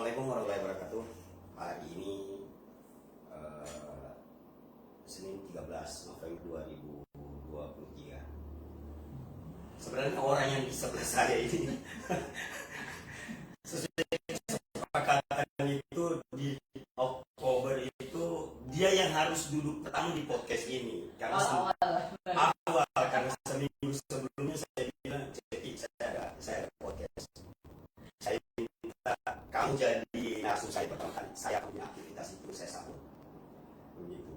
Assalamualaikum warahmatullahi wabarakatuh. Hari ini Senin 13 November 2023. Sebenarnya orang yang di sebelah saya ini sesuai kesepakatan itu di Oktober itu dia yang harus duduk pertama di podcast ini karena awal karena seminggu sebelumnya saya bilang jadi saya ada podcast. Saya minta kamu jadi narsum saya pertama kali. Saya punya aktivitas itu saya sambut begitu.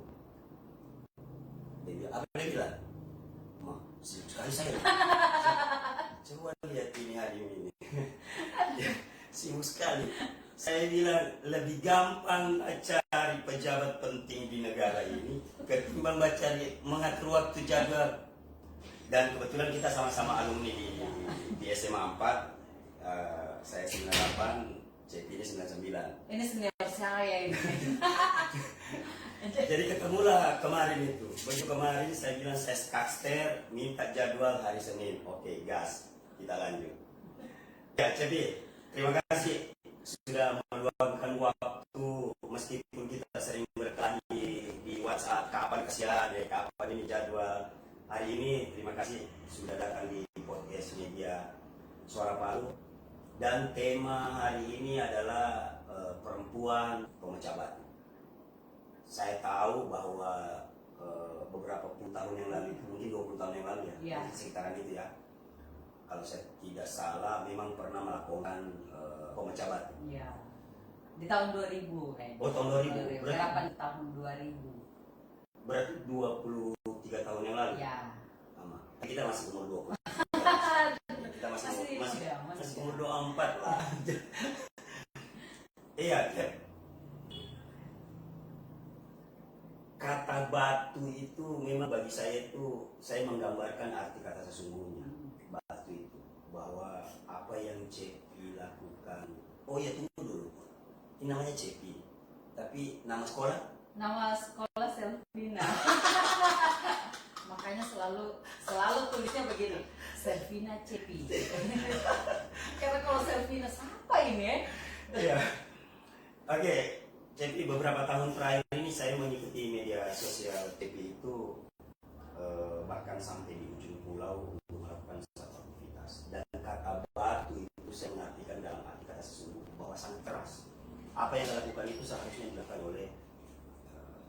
Dia bilang, "Ma, sibuk sekali saya." Coba lihat ini hari ini. Ya, sibuk sekali. Saya bilang lebih gampang cari pejabat penting di negara ini ketimbang cari mengatur waktu jadwal. Dan kebetulan kita sama-sama alumni di SMA 4. Saya 98, CP ini 99. Ini senior saya ini. Jadi ketemulah kemarin itu. Begitu kemarin saya bilang saya skakster minta jadwal hari Senin. Oke, gas. Kita lanjut. Ya, CP, terima kasih sudah meluangkan waktu meskipun kita sering berkelahi di WhatsApp kapan kesialan ya, kapan ini jadwal. Hari ini terima kasih sudah datang di podcast media Suara Palu. Dan tema hari ini adalah perempuan pemecah batu. Saya tahu bahwa beberapa puluh tahun yang lalu, mungkin 20 tahun yang lalu ya, sekitaran itu ya. Kalau saya tidak salah memang pernah melakukan pemecah batu. Iya. Di tahun 2000 kayaknya. Oh, tahun 2000. Berapa di tahun 2000? Berarti 23 tahun yang lalu. Iya. Sama. Kita masih umur 20. Kita masih umur 24 lah. Iya, kata batu itu memang bagi saya itu, saya menggambarkan arti kata sesungguhnya. Batu itu bahwa apa yang Cepi lakukan. Oh ya, tunggu dulu. Ini namanya Cepi. Tapi nama sekolah? Nama sekolah Selvina. Makanya selalu tulisnya begini, Selvina Cepi. Karena kalau Selvina siapa ini ya? Iya. Oke, Cepi beberapa tahun terakhir ini saya mengikuti media sosial Cepi itu bahkan sampai di ujung pulau untuk melakukan satu aktivitas. Dan kata batu itu saya mengartikan dalam arti kata sesungguhnya bahwa sangat keras. Apa yang dilakukan itu seharusnya dilakukan oleh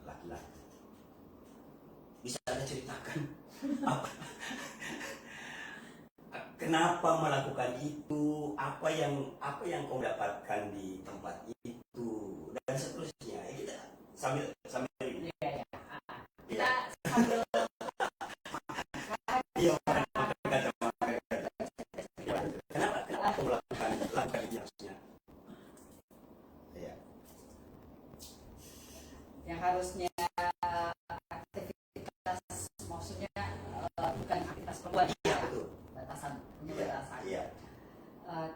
laki-laki. Bisa Anda ceritakan apa? Kenapa melakukan itu? Apa yang kau dapatkan di tempat itu dan seterusnya? Kita sambil ini. Iya. Kita sambil Kenapa kau melakukan itu harusnya? Iya. Yang harusnya aktivitas maksudnya bukan aktivitas perempuan. Iya, betul. Punya batasan. Iya.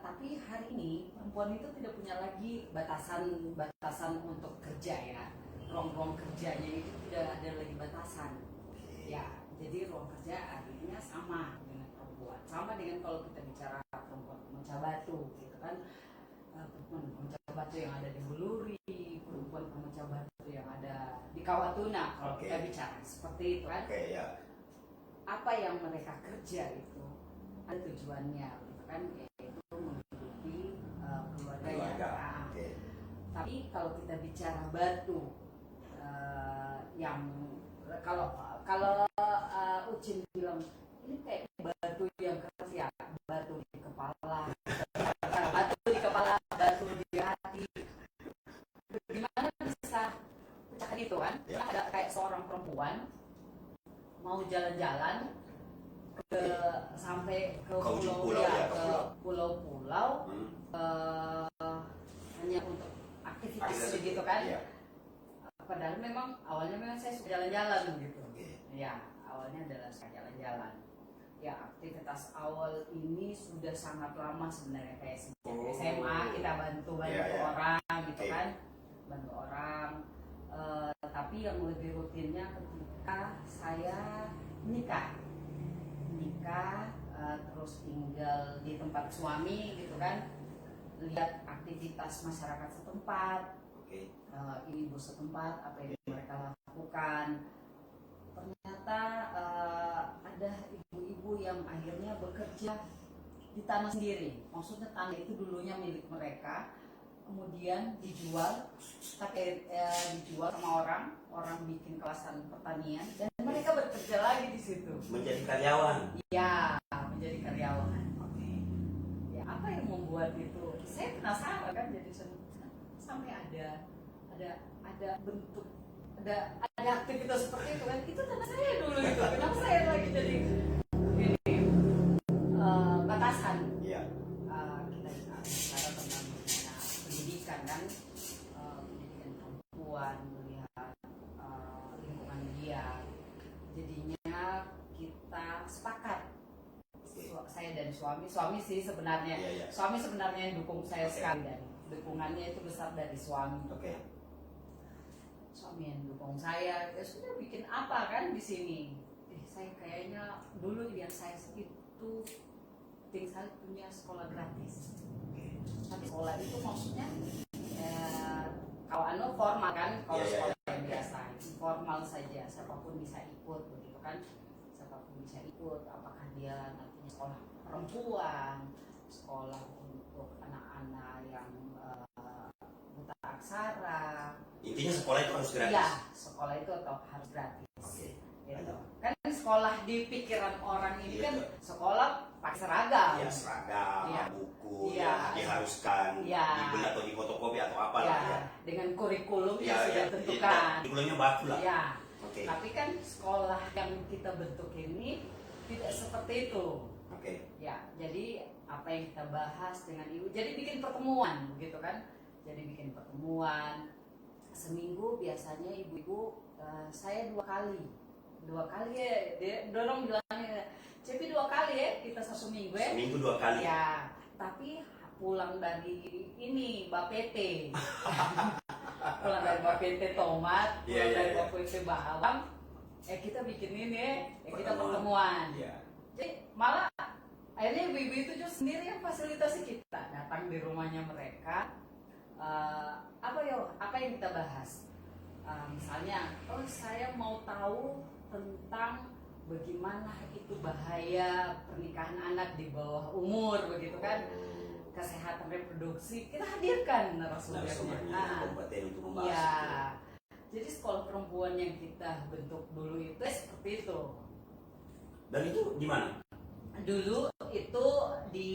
Tapi hari ini perempuan itu tidak punya lagi batasan untuk kerja ya. Ruang kerjanya itu tidak ada lagi batasan. Ya, jadi ruang kerja artinya sama dengan perempuan. Sama dengan kalau kita bicara perempuan pemecah batu, gitu kan. Perempuan pemecah batu yang ada di Buluri, perempuan pemecah batu yang ada di Kawatuna. Kalau kita bicara seperti itu kan. Ya. Apa yang mereka kerja itu ada tujuannya, gitu kan, yaitu menghidupi keluarganya. Tapi kalau kita bicara batu, yang kalau Ucin bilang ini kayak batu yang keras ya, batu di kepala, batu di hati. Gimana bisa pecahkan itu kan? Ada kayak seorang perempuan mau jalan-jalan sampai ke pulau-pulau hanya untuk aktivitas begitu kan? Iya. Padahal memang awalnya saya suka jalan-jalan gitu. Ya, awalnya adalah suka jalan-jalan. Ya, aktivitas awal ini sudah sangat lama sebenarnya, kayak sejak SMA kita bantu orang gitu kan, bantu orang. Tapi yang lebih rutinnya ketika saya nikah, terus tinggal di tempat suami gitu kan. lihat aktivitas masyarakat setempat, Oke. ibu setempat apa yang mereka lakukan. Ternyata ada ibu-ibu yang akhirnya bekerja di tanah sendiri. Maksudnya tanah itu dulunya milik mereka, kemudian dijual, tapi dijual sama orang bikin kawasan pertanian dan mereka bekerja lagi di situ. Menjadi karyawan. Ya, menjadi karyawan. Oke. Ya, apa yang membuat itu? Saya penasaran kan, jadi sampai ada bentuk, ada aktivitas seperti itu kan. Itu tanah saya dulu itu. Kenapa saya lagi jadi ini batasan? Iya. Kita bicara tentang bagaimana pendidikan kan, pendidikan perempuan, melihat lingkungan dia. Jadinya kita sepakat, saya dan suami sih sebenarnya. Iya. Suami sebenarnya yang dukung saya Oke. sekali, dan dukungannya itu besar dari suami. Oke. Suami yang dukung saya, ya sudah bikin apa kan di sini. Saya kayaknya dulu yang saya itu saya punya sekolah gratis. Tapi sekolah itu maksudnya kalau formal kan, kalau Iya. sekolah yang biasa informal saja, siapapun bisa ikut begitu kan, siapapun bisa ikut. Apakah dia nantinya sekolah perempuan, sekolah untuk anak-anak yang buta aksara. Intinya sekolah itu harus gratis. Iya, sekolah itu harus gratis. Oke. Gitu. Kan sekolah di pikiran orang ini Iya. kan sekolah pakai seragam. Ya seragam, Iya. buku, Iya. ya, diharuskan Iya. dibeli atau difotokopi atau apa Ya, lah ya. dengan kurikulum Iya, yang sudah iya. tentukan. Kurikulumnya baku lah. Ya, Oke. tapi kan sekolah yang kita bentuk ini tidak seperti itu. Oke. Ya, jadi apa yang kita bahas dengan ibu, jadi bikin pertemuan gitu kan. Jadi bikin pertemuan seminggu, biasanya ibu-ibu saya 2 kali ya, dia dorong bilangnya, Cepi 2 kali ya kita satu minggu ya. Seminggu 2 kali. Ya, tapi pulang dari ini Bapete. Pulang dari Bapete tomat, Iya, pulang iya, dari iya. Bapete bawang. Kita bikin ini kita pertemuan. Iya. Jadi malah akhirnya ibu-ibu itu juga sendiri yang fasilitasi kita, datang di rumahnya mereka. Apa yang kita bahas? Misalnya, saya mau tahu tentang bagaimana itu bahaya pernikahan anak di bawah umur begitu kan, kesehatan reproduksi, kita hadirkan narasumbernya. Narasumbernya kompeten untuk membahas Ya, itu. jadi sekolah perempuan yang kita bentuk dulu itu seperti itu. Dan itu di mana? Dulu itu di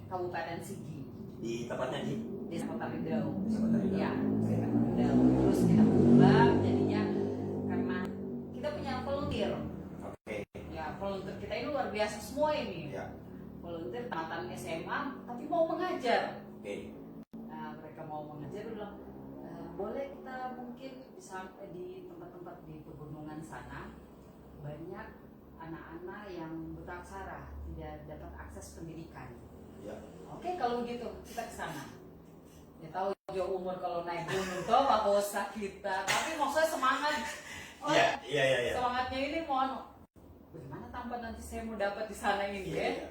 Kabupaten Sigi, Di tempatnya di Desa Kota Ridau. Sabatari. Ya, Desa Kota Ridau. Terus kita berkembang, jadinya karena kita punya volunteer. Oke. Ya, volunteer kita ini luar biasa semua ini. Ya. Volunteer tamatan SMA, tapi mau mengajar. Oke. Nah, mereka mau mengajar, bilang boleh kita mungkin bisa di tempat-tempat di pegunungan sana banyak anak-anak yang buta aksara, tidak dapat akses pendidikan. Ya. Oke, kalau begitu kita ke sana. Ya tahu jauh umur kalau naik gunung toh apa usah kita, tapi maksudnya semangat. Iya. Semangatnya ini mohon bagaimana tanpa nanti saya mau dapat di sana ini ya?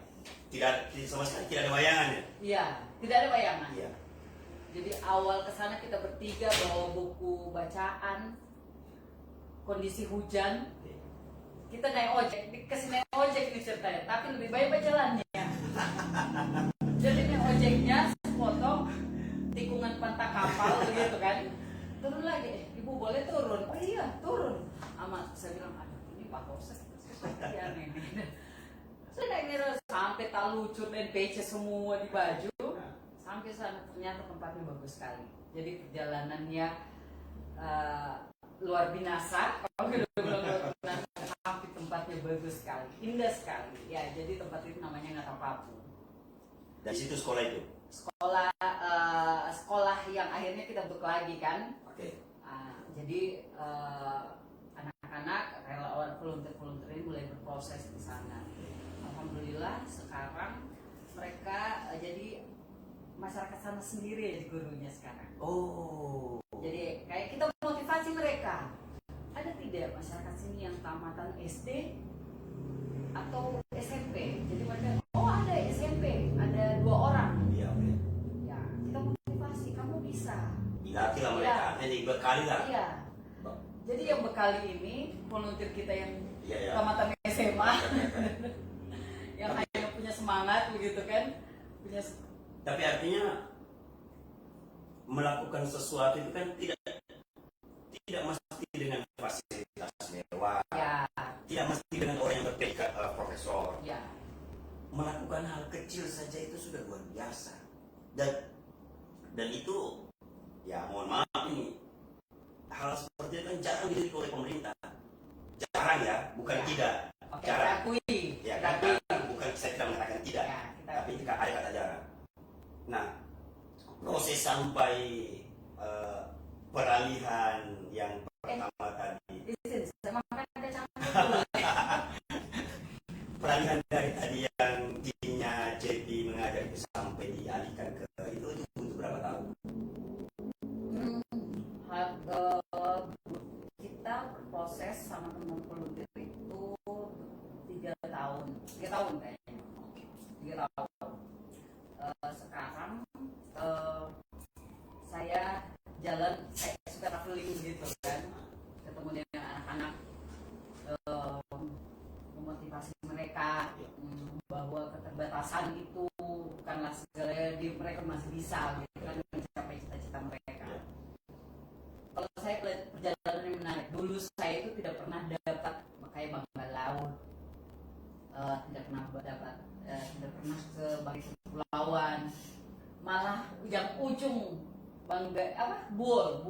Tidak sama sekali tidak ada bayangannya. Iya, tidak ada bayangan. Iya. Jadi awal ke sana kita bertiga bawa buku bacaan, kondisi hujan. Kita naik ojek, dikasih naik ojek nih ceritanya, tapi lebih baik jalannya. Jadi naik ojeknya sepotong tikungan pantai kapal begitu kan. Turun lagi, ibu boleh turun? Oh iya turun. Amat saya bilang, aduh ini Pak Kapolsek sepertian ini. Saya naik terus sampai talucut dan PC semua di baju. Sampai sana ternyata tempatnya bagus sekali. Jadi perjalanannya luar binasa. Kalau kita bilang luar binasa, tapi tempatnya bagus sekali, indah sekali. Ya, jadi tempat itu namanya Ngatapapu. Dari situ sekolah itu. Sekolah yang akhirnya kita bentuk lagi kan. Oke. Jadi anak-anak relawan volunteer ini mulai berproses di sana. Alhamdulillah sekarang mereka jadi masyarakat sana sendiri ya gurunya sekarang. Oh. Jadi kayak kita motivasi mereka. Ada tidak masyarakat sini yang tamatan SD atau SMP? Jadi mereka, oh ada SMP, ada 2 orang. Iya, oke. dibekali lah. Iya. Jadi yang bekali ini volunteer kita yang Iya, ya. tamatan SMA yang hanya punya semangat begitu kan, punya Tapi artinya melakukan sesuatu itu kan tidak mesti dengan fasilitas mewah, ya, tidak mesti dengan orang yang berpedikat profesor. ya, Melakukan hal kecil saja itu sudah luar biasa. Dan itu ya mohon maaf ini hal seperti itu kan jarang dimiliki oleh pemerintah. Jarang ya, bukan Ya. tidak. oke, Jarang. kita akui. Ya Kita kan, akui. bukan saya tidak mengatakan tidak, Ya, kita tapi jika ada kata jarang. Nah, proses sampai peralihan yang pertama tadi, izin, saya makan kacang dulu. peralihan dari tadi yang timnya JP mengajar itu sampai dialihkan ke itu butuh berapa tahun? Kita berproses sama teman volunteer itu 3 tahun kayaknya, 3 tahun. Sekarang saya jalan, saya suka traveling gitu kan, ketemu dengan anak-anak, memotivasi mereka bahwa keterbatasan itu bukanlah segalanya, mereka masih bisa gitu kan mencapai cita-cita mereka. Kalau saya perjalanan yang menarik, dulu saya itu tidak pernah dapat kayak bangga laut, tidak pernah ke bagi kepulauan, malah yang ujung bangga buol.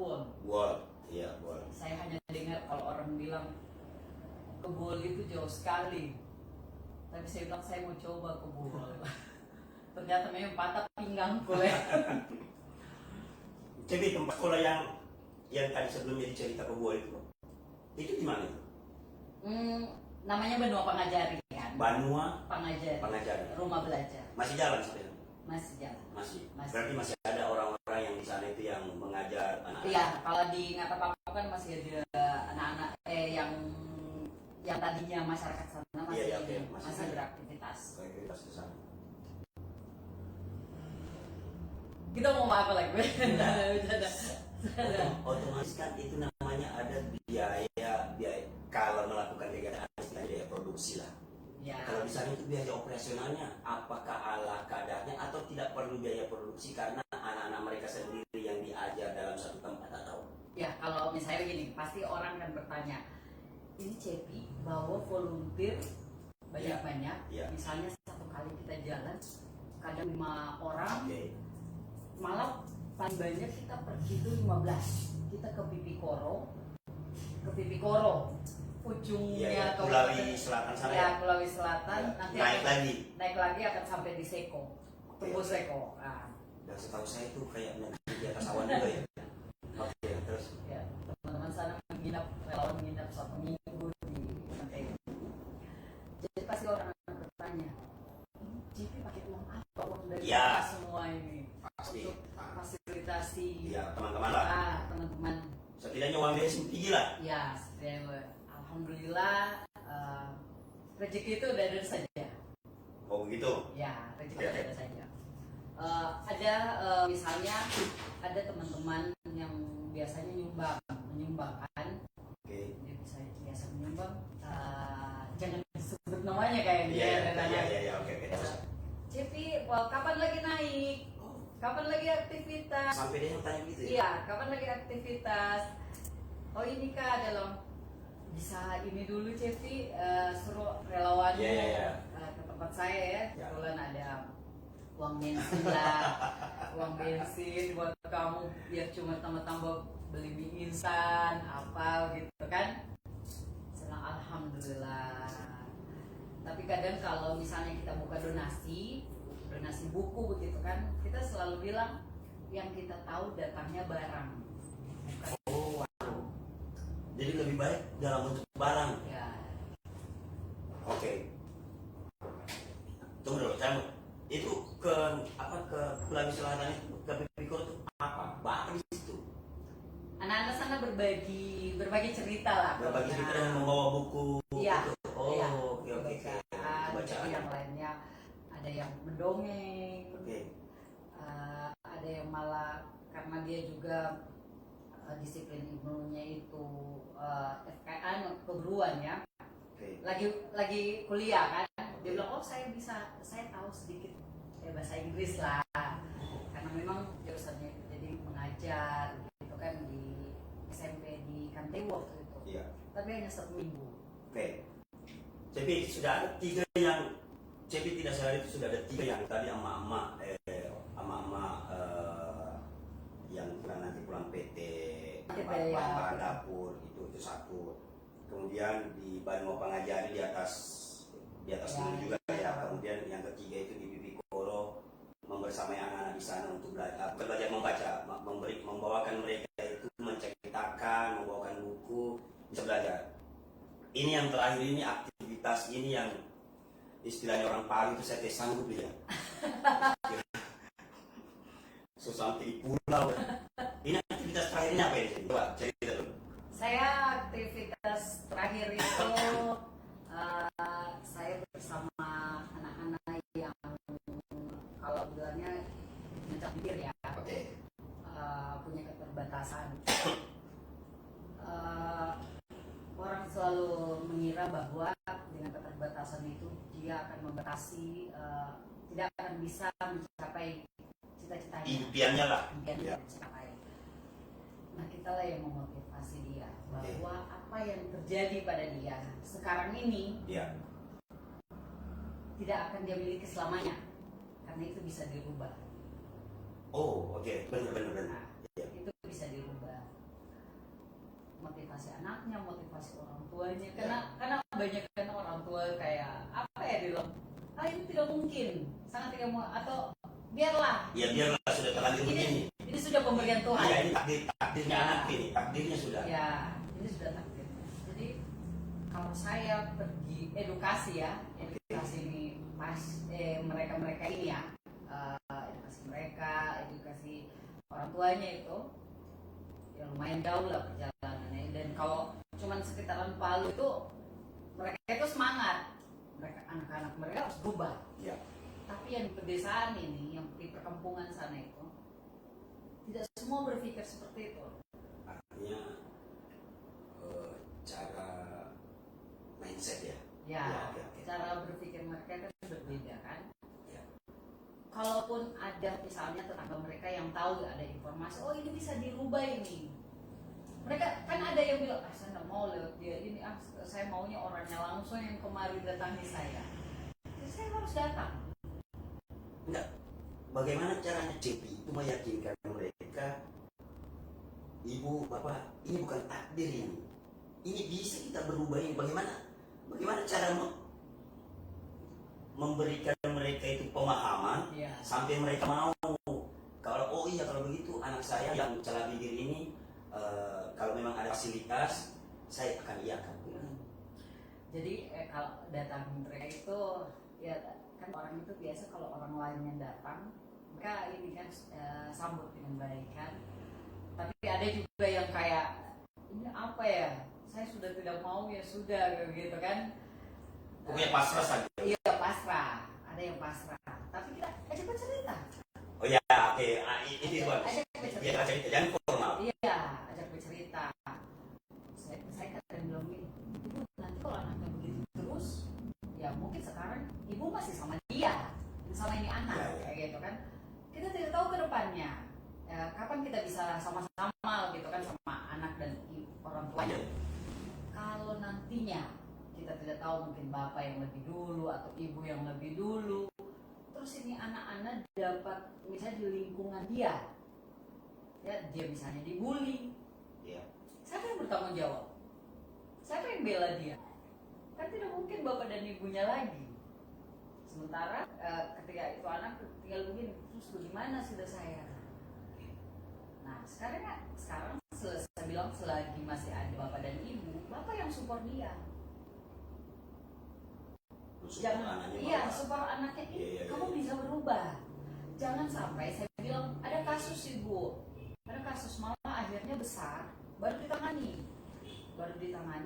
Iya, buat. Saya hanya dengar kalau orang bilang ke Buol itu jauh sekali, tapi saya bilang saya mau coba ke Buol. Ternyata memang patah pinggangku ya. Jadi tempat sekolah yang tadi sebelumnya dicerita ke Buol itu di mana itu? Namanya Benua Pangajari kan. Banua Pangajari. Rumah belajar. masih jalan sampai sekarang? Masih jalan. Masih. Masih. Berarti masih ada orang-orang yang di sana itu yang mengajar anak-anak. Iya, kalau di Ngatapaku kan masih ada anak-anak yang tadinya masyarakat sana masih Iya, oke. masih beraktivitas. Aktivitas di sana. Kita mau apa lagi? Otomatis kan itu namanya ada biaya kalau melakukan kegiatan istilahnya biaya produksi lah. Ya. Kalau di sana itu biaya operasionalnya apakah ala kadarnya atau tidak perlu biaya produksi karena anak-anak mereka sendiri yang diajar dalam satu tempat atau? Ya, kalau misalnya gini, pasti orang kan bertanya, ini Cepi bawa volunteer banyak-banyak, Iya. misalnya satu kali kita jalan, kadang 5 orang, Oke. malah paling banyak kita pergi itu 15. Kita ke Pipikoro, ujungnya Iya, ke Kulawi Selatan sana ya, Kulawi Selatan, Ya, nanti naik naik lagi akan sampai di Seko, Tubuh Seko. Nah, Dan setahu saya itu kayak di atas awan juga ya. Oke, terus ya, teman-teman sana relawan menginap 1 minggu di pantai. Jadi pasti orang akan bertanya, JP pakai uang apa, uang dari Ya. mana semua ini pasti. untuk fasilitasi Ya teman-teman lah. teman-teman. Setidaknya uang bensin tinggi lah. Ya, alhamdulillah, rezeki itu ada saja. Oh begitu. Ya, rezeki Oke. ada saja. Ada misalnya ada teman-teman yang biasanya menyumbangkan. Oke. Dia biasa menyumbang. Jangan disebut namanya kayaknya. Iya, oke. Cepi, kapan lagi naik? Kapan lagi aktivitas? Sampai dia yang tanya gitu ya. Iya, kapan lagi aktivitas? Oh ini kak dalam bisa ini dulu Cepi, suruh relawannya Iya. ke tempat saya ya. Ya. Kebetulan ada uang bensin lah, uang bensin buat kamu biar cuma tambah-tambah beli mie instan apa gitu kan. Senang alhamdulillah. Tapi kadang kalau misalnya kita buka donasi buku begitu kan, kita selalu bilang yang kita tahu datangnya barang. Oh, wow. Jadi lebih baik dalam bentuk barang. Ya, Oke. Tunggu dulu, saya itu ke Kulawi Selatan itu ke Pipikoro itu apa? Apa di situ? anak-anak sana berbagi cerita lah. Berbagi cerita dengan membawa buku. Iya. Gitu. Oh, Iya. oke. Bacaan yang lainnya ada yang mendongeng, Oke. ada yang malah karena dia juga disiplin ibunya itu FKN keguruan ya. Oke. Lagi kuliah kan, dia bilang oh saya tahu sedikit bahasa Inggris lah, karena memang jurusannya itu jadi mengajar gitu kan di SMP di Kante waktu itu. Iya. Tapi hanya 1 minggu. Oke. Jadi sudah ada 3 yang Cepi tidak salah, itu sudah ada 3 yang tadi ama-ama yang nanti pulang PT bahan dapur itu 1. Kemudian di Banua Pangajari di atas dulu juga ya. Kemudian yang ketiga itu di Bibi Koro membersamai anak-anak di sana untuk belajar membaca, membawakan mereka itu menceritakan, membawakan buku, bisa belajar. Ini yang terakhir ini aktivitas ini yang istilahnya orang Palu itu saya sanggup ya. So sampai di pulau. Ini aktivitas terakhirnya apa ini? Coba cerita dulu. Saya aktivitas terakhir itu saya bersama anak-anak yang kalau bilangnya ngecap bibir ya. Oke. Punya keterbatasan. Orang selalu mengira bahwa dengan keterbatasan itu dia akan membatasi, tidak akan bisa mencapai cita-citanya. Impiannya lah. Impiannya mencapai. Nah kita lah yang memotivasi dia bahwa apa yang terjadi pada dia sekarang ini tidak akan dia miliki selamanya, karena itu bisa dirubah. Oh oke. Benar. Nah, itu bisa dirubah. Motivasi anaknya, motivasi orang tuanya, karena banyak kan orang tua kayak apa ya, dia bilang ini tidak mungkin, sangat tidak mau, atau biarlah. Ya biarlah, sudah terlanjur begini. Ini sudah pemberian Tuhan. Ya ini takdirnya anak ini, takdirnya sudah. Ya ini sudah takdirnya. Jadi kalau saya pergi edukasi ini pas mereka ini ya, edukasi orang tuanya itu ya lumayan jauh lah perjalanannya. Dan kalau cuman sekitaran Palu itu mereka itu semangat, anak-anak mereka harus berubah. Ya. Tapi yang di pedesaan ini, yang di perkampungan sana itu tidak semua berpikir seperti itu. Artinya cara mindset ya. Ya, Ya. cara berpikir mereka kan berbeda kan. Ya. Kalaupun ada misalnya tetangga mereka yang tahu ada informasi, oh ini bisa dirubah ini. Mereka kan ada yang bilang, saya nggak mau lewat dia ini, saya maunya orangnya langsung yang kemarin datangi saya. Jadi saya harus datang. Enggak. Bagaimana caranya Cepi itu meyakinkan mereka, ibu, bapak, ini bukan takdir ini. Ini bisa kita berubah ini. Bagaimana cara memberikan mereka itu pemahaman sampai mereka mau. Kalau kalau begitu anak saya yang celah bibir ini kalau memang ada fasilitas saya akan iakan. Jadi kalau datang mereka itu ya kan orang itu biasa kalau orang lain yang datang mereka ini kan sambut dengan baik kan. Tapi ada juga yang kayak ini apa ya? Saya sudah tidak mau ya sudah gitu kan. Pokoknya pasrah saja. Iya pasrah. Ada yang pasrah. Tapi kita ajak bercerita. Oh ya, oke. Ini buat biar cerita jangan formal. Iya, ajak bercerita. Saya kadang bilang gini, ibu nanti kalau anaknya begitu terus, ya mungkin sekarang ibu masih sama dia, sama ini anak, kayak gitu kan. Kita tidak tahu ke depannya, kapan kita bisa sama-sama gitu kan sama anak dan orang tuanya. Kalau nantinya kita tidak tahu, mungkin bapak yang lebih dulu atau ibu yang lebih dulu, terus ini anak-anak dapat misalnya di lingkungan dia, ya dia misalnya dibully, siapa yang bertanggung jawab? Siapa yang bela dia? Kan tidak mungkin bapak dan ibunya lagi. Sementara ketika itu anak tinggal begini, terus bagaimana sudah saya? Nah sekarang saya bilang selagi masih ada bapak dan ibu, bapak yang support dia. Jangan, support anaknya ini, kamu bisa berubah. Jangan sampai saya bilang ada kasus ibu, ada kasus malah akhirnya besar, baru ditangani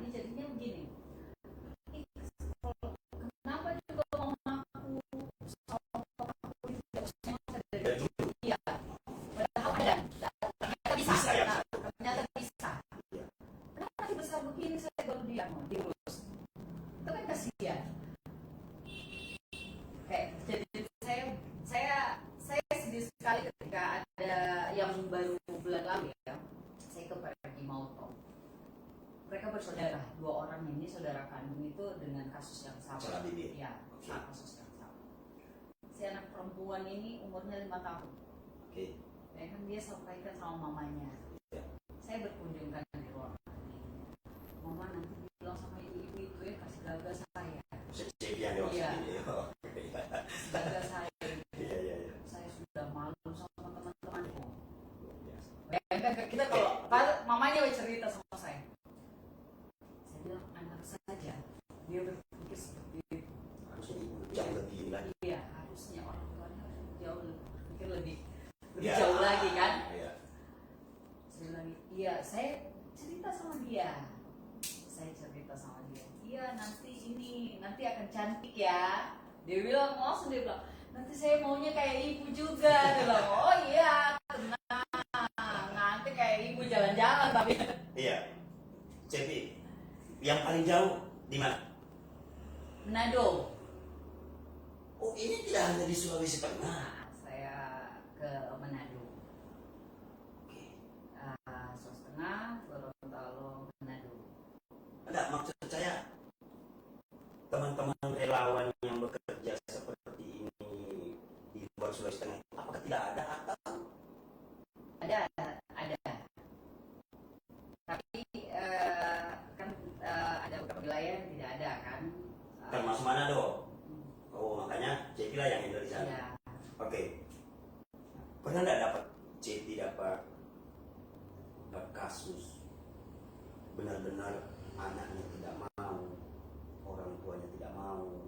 jadinya begini. Kenapa juga mau ngaku sama aku tidak usah dari dia? Padahal ada, ternyata bisa. sedih sekali ketika ada yang baru bulan lalu ya, saya ke Pergi Mauto. Mereka bersaudara, 2 orang ini saudara kandung itu dengan kasus yang sama. Salah bibir. Ya, Oke. kasus yang sama. Si anak perempuan ini umurnya 5 tahun. Oke. Ya kan dia sampaikan sama mamanya. Ya. Saya berkunjung kan di ruangan ini. Mama nanti bilang sama ibu-ibu itu ya kasih gagal saya. Cek yang lewat Iya. sini. Kasih gagal saya. Iya, iya, iya. Saya sudah malu sama teman-temanku. Luar biasa. Bayangkan kita kalau mamanya cerita sama saya bilang anak saja dia berpikir seperti itu. Harusnya ibu jauh lebih lagi. Iya, harusnya orang tuanya jauh berpikir lebih Ya. jauh lagi kan. Iya. Saya bilang, iya, saya cerita sama dia. Iya nanti akan cantik ya. Dia bilang langsung, dia bilang nanti saya maunya kayak ibu juga. Dia bilang oh iya tenang, nanti kayak ibu jalan-jalan tapi. Iya. Cepi, yang paling jauh di mana? Manado. Oh, ini tidak hanya di Sulawesi Tengah. Nah, saya ke Manado. Oke. Sulawesi Tengah, Gorontalo, Manado. Enggak, maksud saya teman-teman relawan yang bekerja seperti ini di luar Sulawesi Tengah, apakah tidak ada atau? Ada. Tapi kan ada beberapa wilayah yang tidak ada kan. Termasuk Manado. Oh, makanya Cepi lah yang handle di sana. Iya. Oke. Pernah nggak dapat Cepi dapat kasus benar-benar anaknya tidak mau, orang tuanya tidak mau.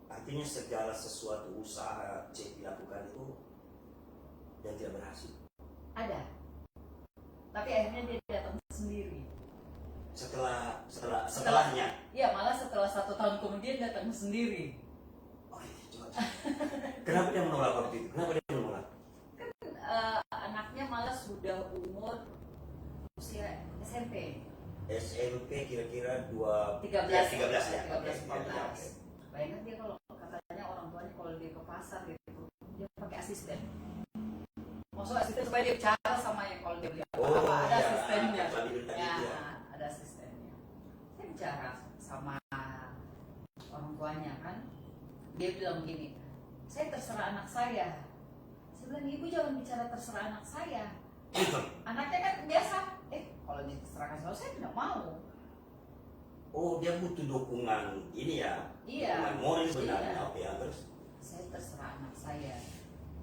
Artinya segala sesuatu usaha Cepi lakukan itu dan tidak berhasil. Ada. Tapi akhirnya dia datang sendiri. Setelahnya. Iya, malah setelah 1 tahun kemudian datang sendiri. Oke, coba. Kenapa dia menolak waktu itu? Kenapa dia menolak? Kan anaknya malah sudah umur usia SMP. SMP kira-kira 13 ya. 14. Oke. Bayangkan dia kalau katanya orang tuanya kalau dia ke pasar gitu, dia pakai asisten. Maksud asisten supaya dia bicara sama yang kalau dia beli apa ada iya. asistennya. Ya. Ada asistennya. Saya bicara sama orang tuanya kan, dia bilang begini, saya terserah anak saya. Saya bilang ibu jangan bicara terserah anak saya. Anaknya kan biasa, kalau diserahkan sama saya tidak mau. Oh, dia butuh dukungan ini ya. Iya. Dukungan moral sebenarnya. Iya. Oke, terus. Saya terserah anak saya.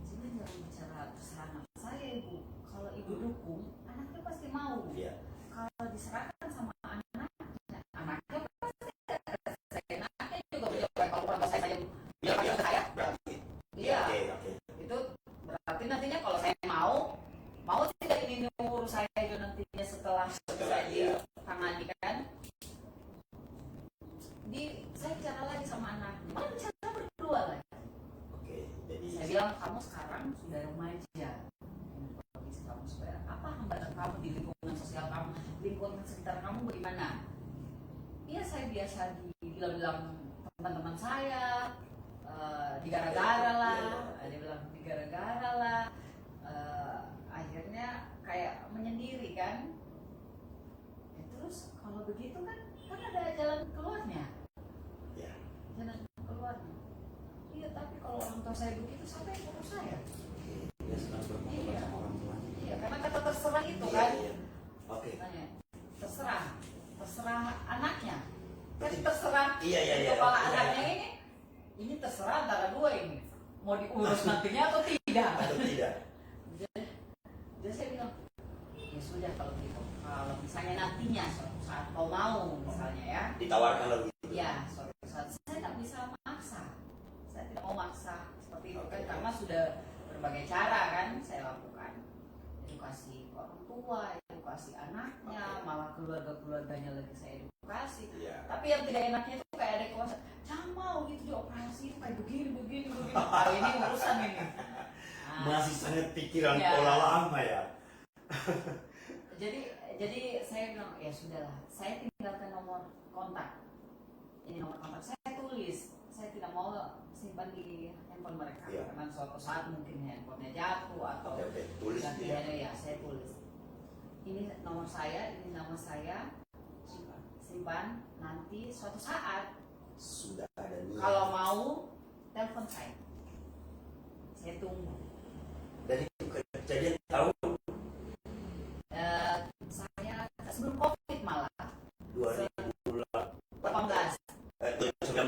Saya bilang jangan bicara terserah anak saya ibu. Kalau ibu dukung, anaknya pasti mau. Iya. Kalau diserahkan sama anaknya pasti saya anaknya juga menjawab kalau orang tua saya saja bilang ke saya. Berarti. Iya. Oke. Itu berarti nantinya kalau saya mau tidak ini urus saya itu nantinya setelah saya iya. ditangani kan. Saya bicara lagi sama anaknya, malah bicara berdua lagi. Oke, jadi Saya bilang kamu sekarang sudah remaja. Kondisi kamu supaya apa hambatan kamu di lingkungan sosial kamu, lingkungan sekitar kamu bagaimana? Iya saya biasa dibilang teman-teman saya, digara-gara lah, ada bilang digara-gara lah. Akhirnya kayak menyendiri kan. Terus kalau begitu kan ada jalan keluarnya. ya. Jalan keluarnya. Iya tapi kalau orang tua saya begitu siapa yang urus saya? Oke, dia sedang berhubungan sama orang tua. Iya karena kata terserah itu Iya, kan. iya. Oke. Tanya, terserah anaknya. Kan terserah Iya. kepala Iya. anaknya ini terserah antara dua ini. Mau diurus nantinya atau tidak? Atau tidak? Jadi saya bilang, ya sudah kalau gitu. Kalau misalnya nantinya suatu saat kau mau misalnya ya. Ditawarkan lagi. Ya, suatu saat saya tidak bisa maksa. Saya tidak mau maksa seperti itu kan Oke. karena sudah berbagai cara kan saya lakukan. Edukasi orang tua, edukasi anaknya, malah keluarganya lagi saya edukasi. Iya. Tapi yang tidak enaknya itu kayak ada kuasa, jangan mau gitu dioperasi kayak begini. Ini urusan ini. Masih sangat pikiran Iya. pola lama ya. Jadi saya bilang ya sudahlah, saya tinggalkan nomor kontak. Ini nomor kontak saya tulis. Saya simpan di handphone mereka. Iya. Karena suatu saat mungkin handphonenya jatuh atau Oke, tulis ganti dia. ya, saya tulis. Ini nomor saya, ini nama saya, simpan. Nanti suatu saat Sudah ada niat. kalau mau telepon saya tunggu. Dan itu kejadian tahun Saya sebelum COVID malah 2018. 18. 2019.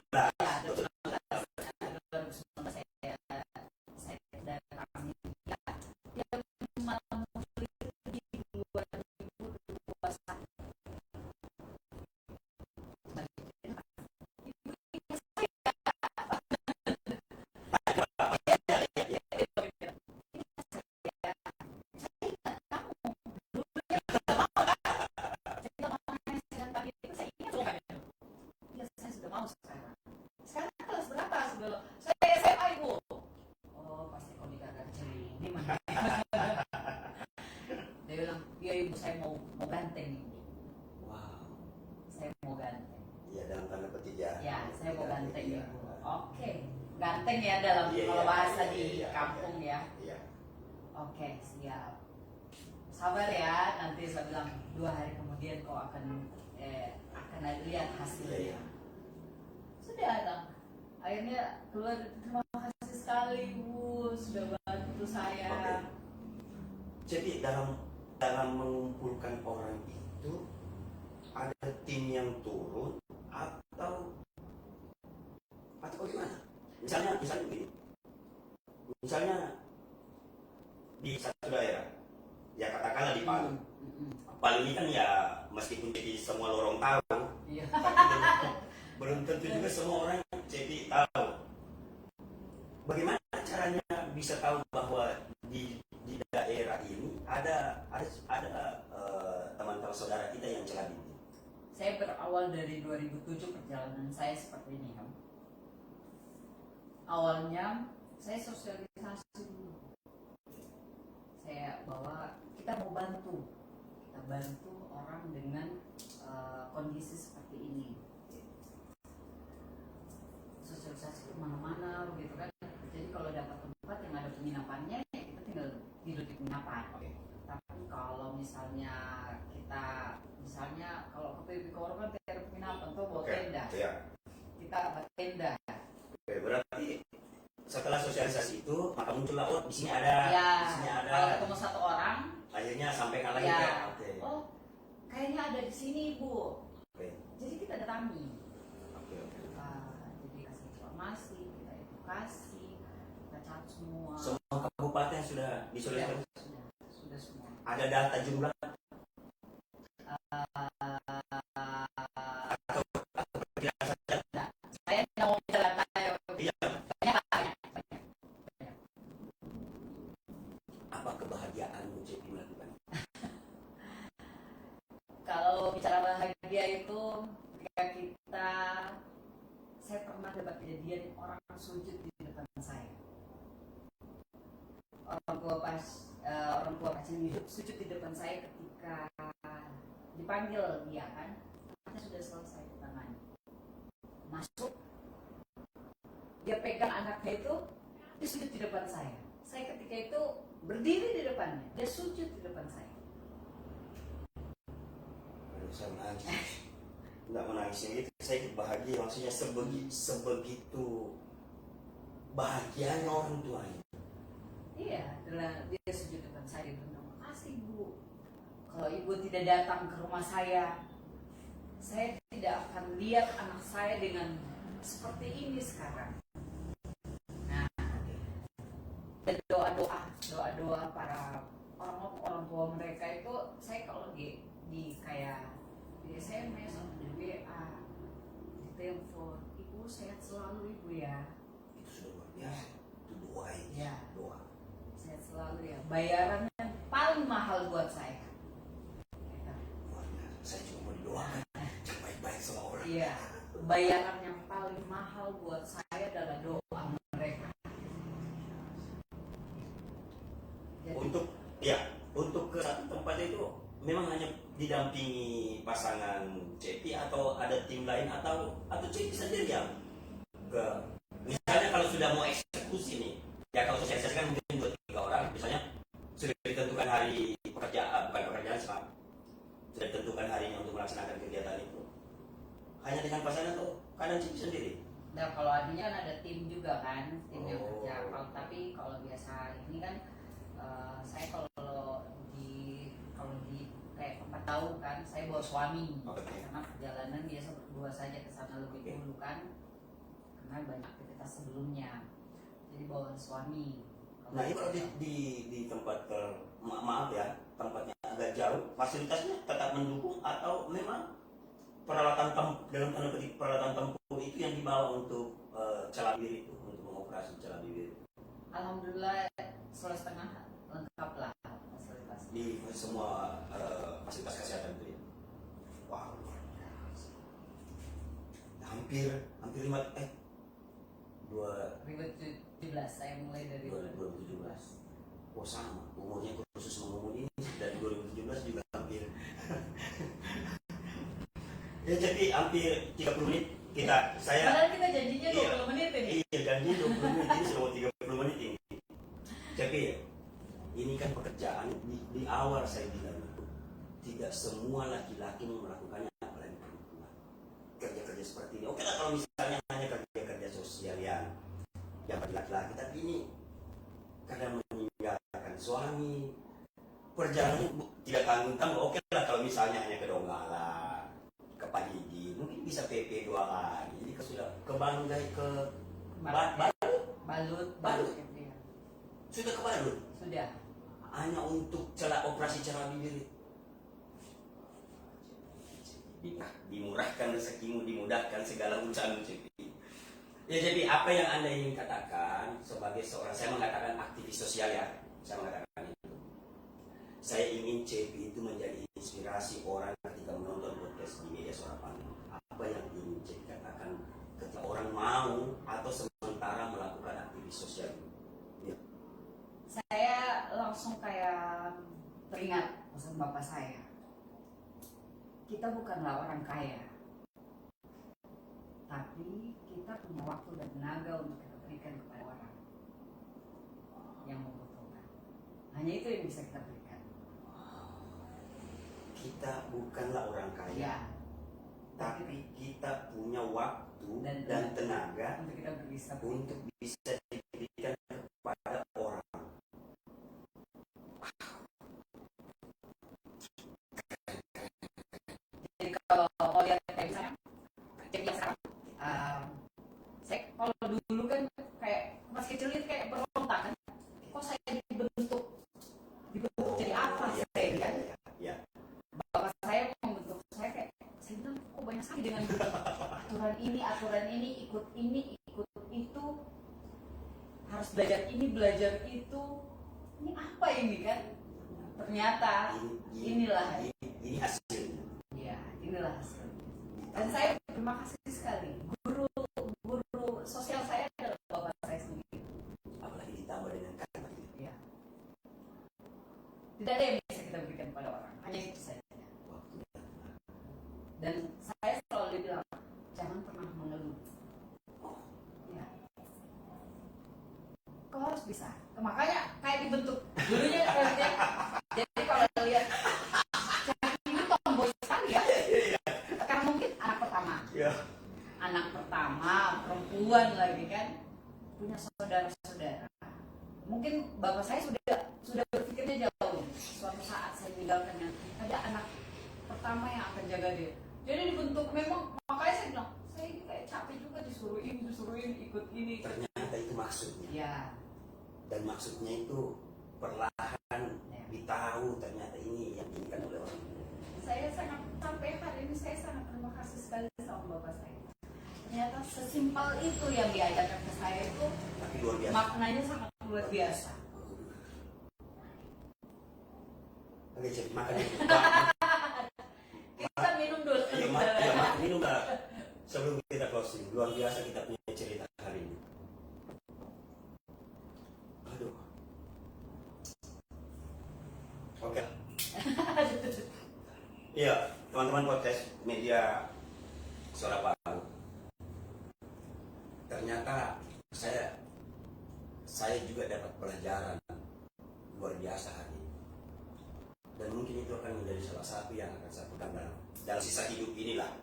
Ya, 2019 saya dari kami. Ya, malam di 2021. Saya sudah mau sekarang. Sekarang kelas berapa? Sudah. Saya SMA, Ibu. Oh, pasti kau dikagak ini mana? Dia bilang, iya Ibu, saya mau ganteng Ibu. Wow. Saya mau ganteng. Ya dalam tanda petik ya. Ya, saya mau ganteng Iya. Ibu. Oke, ganteng ya dalam Iya, kalau iya, bahasa iya, di iya, kampung ya. Iya. Oke, siap. Sabar ya, nanti saya bilang 2 hari kemudian kau akan lihat hasilnya. Iya. Sudah dong. Akhirnya keluar, terima kasih sekali Bu, sudah bantu saya. Oke. Jadi dalam mengumpulkan orang itu ada tim yang turun atau bagaimana? Misalnya begini. Misalnya di satu daerah, ya katakanlah di Palu. Palu ini kan ya meskipun jadi semua lorong tahu, Iya. tapi belum tentu juga semua orang jadi tahu. Bagaimana caranya bisa tahu bahwa di daerah ini ada teman-teman saudara kita yang celah ini? Saya berawal dari 2007 perjalanan saya seperti ini kan. Awalnya saya sosialisasi dulu. Saya bahwa kita mau bantu orang dengan kondisi seperti ini. Sosialisasi kemana-mana begitu kan. Jadi kalau dapat tempat yang ada penginapannya, ya kita tinggal tidur di penginapan. Tapi kalau misalnya kalau ke PBB Koro kan tidak ada penginapan, tuh bawa tenda. Iya. Kita buat tenda. Oke, berarti setelah sosialisasi itu maka muncullah di sini ada, Ya, di sini ada. kalau ketemu satu orang, Akhirnya sampaikan lagi ya, ke. Oke. oh kayaknya ada di sini Bu. Oke. Jadi kita datangi. Oke. Jadi kasih informasi, kita edukasi, kita catat semua. Semua kabupaten sudah disosialisasi. Sudah semua. Ada data jumlah Saya tidak mau bicara tanya. Iya. Banyak. Apa kebahagiaan jadi melakukan? Kalau bicara bahagia itu ketika saya pernah dapat kejadian orang sujud di depan saya. Orang tua pasien sujud di depan saya ketika dipanggil dia kan, anaknya sudah selesai ditangani. Masuk, dia pegang anaknya itu, dia sujud di depan saya. Saya ketika itu berdiri di depannya, dia sujud di depan saya. Aduh, saya menangis. Enggak menangisnya itu, saya ikut bahagia. Maksudnya sebegitu bahagianya orang tuanya. Iya, dia sujud depan saya dan bilang, makasih Bu. Kalau Ibu tidak datang ke rumah saya tidak akan lihat anak saya dengan seperti ini sekarang. Nah, dan doa-doa para orang tua mereka itu, saya kalau di kayak di SMS atau di WA, di telepon, Ibu sehat selalu Ibu ya. Itu sudah luar biasa. Itu doa ini. Ya. Doa. Sehat selalu ya. Bayaran yang paling mahal buat saya. Luar biasa. Saya cuma mau didoakan yang baik-baik sama orang. Iya, bayaran yang paling mahal buat saya adalah doa mereka. Jadi, Untuk ke satu tempat itu memang hanya didampingi pasangan Cepi atau ada tim lain atau Cepi sendiri yang ke, misalnya kalau kalau sudah mau eksekusi nih, ya kalau sosialisasi kan mungkin 2-3 orang, misalnya sudah ditentukan hari pekerjaan, bukan pekerjaan sih, Pak. Sudah ditentukan harinya untuk melaksanakan kegiatan itu. Hanya dengan pasangan atau kadang Cipi sendiri? Nah kalau adanya kan ada tim juga kan, tim yang Oh. kerja. Tapi kalau biasa ini kan saya kalau di kayak tempat tahu kan, saya bawa suami. Oke. Karena perjalanan biasa berdua saja ke sana lebih Oke. dulu kan, karena banyak aktivitas sebelumnya. Jadi bawa suami. Nah ini kalau di tempat maaf ya, tempatnya agak jauh, fasilitasnya tetap mendukung atau memang peralatan dalam tanda petik peralatan tempur itu yang dibawa untuk celah bibir itu, untuk mengoperasi celah bibir Alhamdulillah setengah lengkap lah fasilitasnya. di semua fasilitas kesehatan itu ya. Wow, luar biasa. Hampir 2017 saya mulai dari 2017. Oh sama, umurnya khusus mengumun ini dari 2017 juga hampir. Ya jadi hampir 30 menit saya Padahal kita janjinya Iya. 20 menit ini. iya janji 20 menit ini sudah mau 30 menit ini. Jadi ini kan pekerjaan di awal saya bilang itu tidak semua laki-laki melakukannya, apalagi perempuan. Kerja-kerja seperti ini. Oke lah kalau misalnya hanya kerja-kerja sosial yang bagi laki-laki, tapi ini kadang meninggalkan suami, perjalanan tidak tanggung-tanggung. Oke lah kalau misalnya hanya ke Donggala, ke Parigi, mungkin bisa PP 2 hari. Jadi kalau sudah ke Banggai, ke Balut. gitu ya. Sudah ke Balut. Sudah. Hanya untuk operasi celah bibir. Dimurahkan rezekimu, dimudahkan segala urusanmu, Cepi. Ya jadi apa yang Anda ingin katakan sebagai seorang, saya mengatakan aktivis sosial ya, saya mengatakan itu. Saya ingin Cepi itu menjadi inspirasi orang ketika menonton podcast di media Suara Panggung. Apa yang ingin Cepi katakan ketika orang mau atau sementara melakukan aktivis sosial? Ya. Saya langsung kayak teringat pesan bapak saya. Kita bukanlah orang kaya, tapi kita punya waktu dan tenaga untuk kita berikan kepada orang yang membutuhkan. Hanya itu yang bisa kita berikan. Kita bukanlah orang kaya, Ya, tapi kita punya waktu Dan dan tenaga untuk kita bisa untuk bisa diberikan kepada orang. Jadi kalau mau lihat kayak misalnya, jadi sekarang, saya kalau dulu kan kayak masih kecil itu kayak berontak kan, kok saya dibentuk jadi apa saya kan? Ya. Bapak saya membentuk saya kayak, saya bilang kok banyak sekali dengan aturan ini, ikut itu, harus belajar itu, ini apa ini kan? Ternyata inilah. Ini hasilnya. Ya, inilah hasilnya. Dan saya terima kasih sekali. Guru sosial saya adalah bapak saya sendiri. Apalagi ditambah dengan kata ini. Ya. Tidak ada yang bisa kita berikan pada orang. Hanya itu saja. Waktu dan tenaga. Dan saya selalu bilang, jangan pernah mengeluh. Ya. Kau harus bisa. Makanya kayak dibentuk. Dulunya kayak jadi kalau lihat ini tomboy sekali ya. Karena mungkin anak pertama. Ya. Anak pertama, perempuan lagi kan, punya saudara-saudara. Mungkin bapak saya sudah berpikirnya jauh. Suatu saat saya meninggalkannya, ada anak pertama yang akan jaga dia. Jadi dibentuk memang, makanya saya bilang, saya ini kayak capek juga disuruh ini, ikut ini. Ternyata itu maksudnya. Ya, Dan maksudnya itu perlahan Ya. ditahu ternyata ini yang diinginkan oleh orang. saya sangat sampai hari ini saya sangat terima kasih sekali sama bapak saya. Ternyata sesimpel itu yang diajarkan ke saya itu Tapi luar biasa. maknanya sangat luar biasa. Oke, Cep, makan dulu. Kita minum dulu. Iya, minum Kak. Sebelum kita closing, luar biasa kita punya cerita hari ini. Aduh. Oke. Iya, teman-teman podcast media Suara Panggung. Ternyata saya juga dapat pelajaran luar biasa hari ini. Dan mungkin itu akan menjadi salah satu yang akan saya pegang dalam sisa hidup inilah.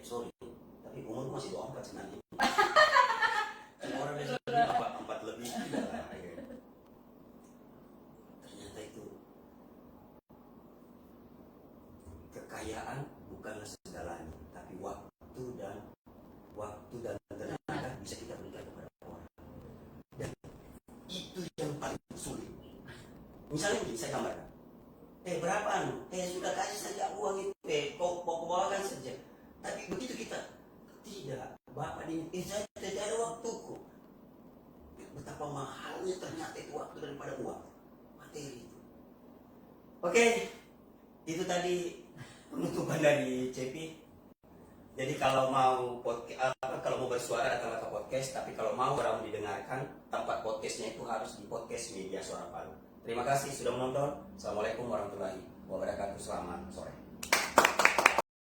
Sorry, tapi umur masih 24 sebenarnya. Semua orang biasa 4 lebih tidak lah. Ternyata itu kekayaan bukanlah segalanya, tapi waktu dan tenaga bisa kita berikan kepada orang. Dan itu yang paling sulit. Misalnya begini, saya gambarkan. Berapa anu? Sudah kasih saja uang itu. Kau bawakan saja. Tapi begitu kita tidak, Bapak ini, saya tidak ada waktuku. Betapa mahalnya ternyata itu waktu daripada uang, materi itu. Oke, itu tadi penutupan dari CP. Jadi kalau mau kalau mau bersuara datanglah ke podcast. Tapi kalau mau orang didengarkan, tempat podcastnya itu harus di podcast Media Suara Palu. Terima kasih sudah menonton. Assalamualaikum warahmatullahi wabarakatuh. Selamat sore.